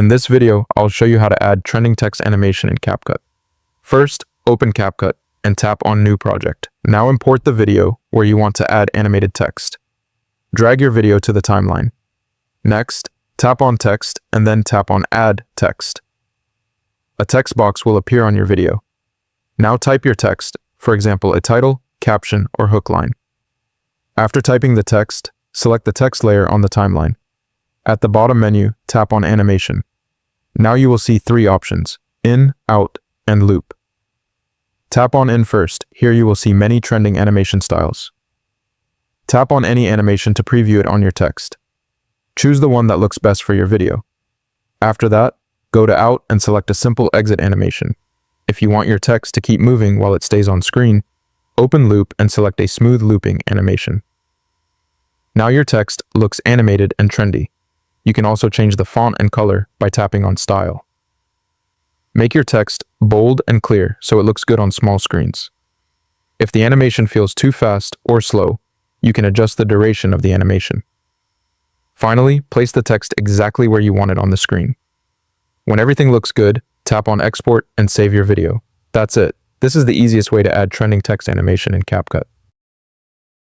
In this video, I'll show you how to add trending text animation in CapCut. First, open CapCut and tap on New Project. Now import the video where you want to add animated text. Drag your video to the timeline. Next, tap on Text and then tap on Add Text. A text box will appear on your video. Now type your text, for example, a title, caption, or hook line. After typing the text, select the text layer on the timeline. At the bottom menu, tap on Animation. Now you will see three options: In, Out, and Loop. Tap on In first. Here you will see many trending animation styles. Tap on any animation to preview it on your text. Choose the one that looks best for your video. After that, go to Out and select a simple exit animation. If you want your text to keep moving while it stays on screen, open Loop and select a smooth looping animation. Now your text looks animated and trendy. You can also change the font and color by tapping on Style. Make your text bold and clear so it looks good on small screens. If the animation feels too fast or slow, you can adjust the duration of the animation. Finally, place the text exactly where you want it on the screen. When everything looks good, tap on Export and save your video. That's it. This is the easiest way to add trending text animation in CapCut.